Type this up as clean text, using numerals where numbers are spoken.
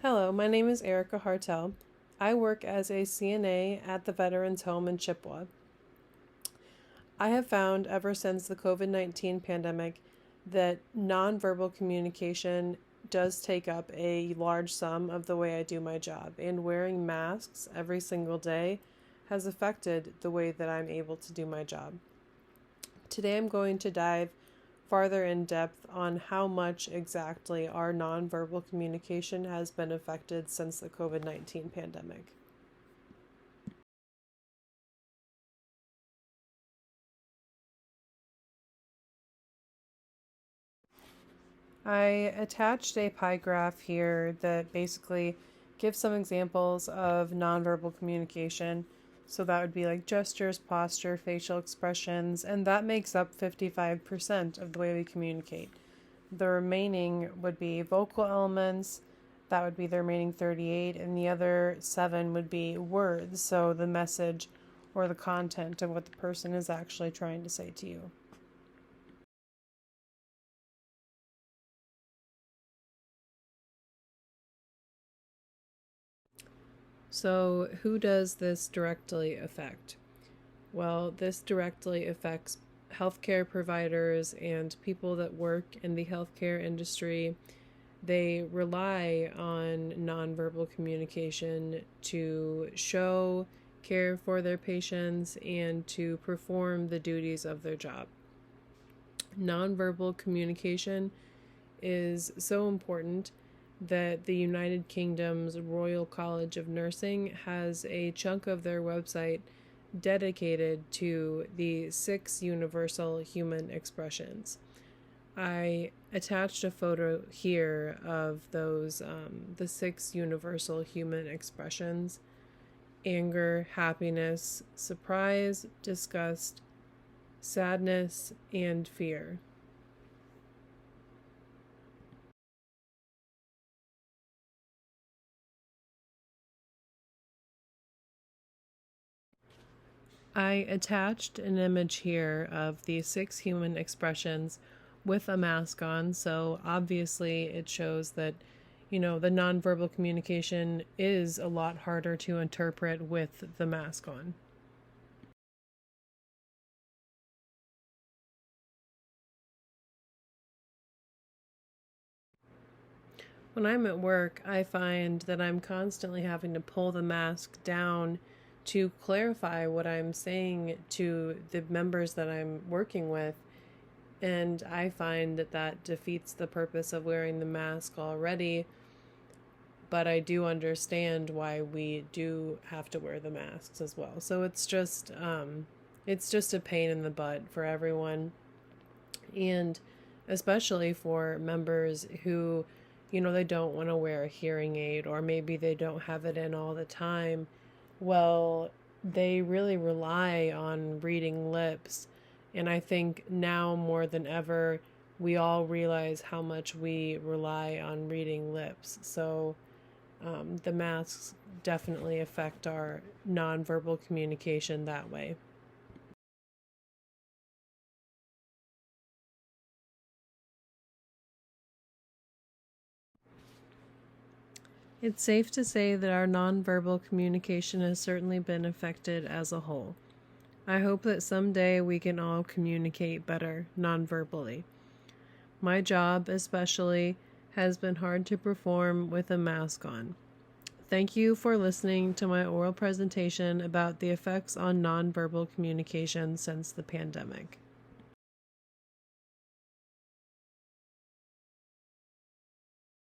Hello, my name is Erica Hartel. I work as a CNA at the Veterans Home in Chippewa. I have found ever since the COVID-19 pandemic that nonverbal communication does take up a large sum of the way I do my job, and wearing masks every single day has affected the way that I'm able to do my job. Today I'm going to dive farther in depth on how much exactly our nonverbal communication has been affected since the COVID-19 pandemic. I attached a pie graph here that basically gives some examples of nonverbal communication. So that would be like gestures, posture, facial expressions, and that makes up 55% of the way we communicate. The remaining would be vocal elements, that would be the remaining 38, and the other 7 would be words, so the message or the content of what the person is actually trying to say to you. So, who does this directly affect? Well, this directly affects healthcare providers and people that work in the healthcare industry. They rely on nonverbal communication to show care for their patients and to perform the duties of their job. Nonverbal communication is so important that the United Kingdom's Royal College of Nursing has a chunk of their website dedicated to the 6 universal human expressions. I attached a photo here of those, the 6 universal human expressions: anger, happiness, surprise, disgust, sadness, and fear. I attached an image here of the 6 human expressions with a mask on, so obviously it shows that, the nonverbal communication is a lot harder to interpret with the mask on. When I'm at work, I find that I'm constantly having to pull the mask down to clarify what I'm saying to the members that I'm working with. And I find that that defeats the purpose of wearing the mask already. But I do understand why we do have to wear the masks as well. So it's just a pain in the butt for everyone, and especially for members who, they don't want to wear a hearing aid, or maybe they don't have it in all the time. Well, they really rely on reading lips. And I think now more than ever, we all realize how much we rely on reading lips. So the masks definitely affect our nonverbal communication that way. It's safe to say that our nonverbal communication has certainly been affected as a whole. I hope that someday we can all communicate better nonverbally. My job, especially, has been hard to perform with a mask on. Thank you for listening to my oral presentation about the effects on nonverbal communication since the pandemic.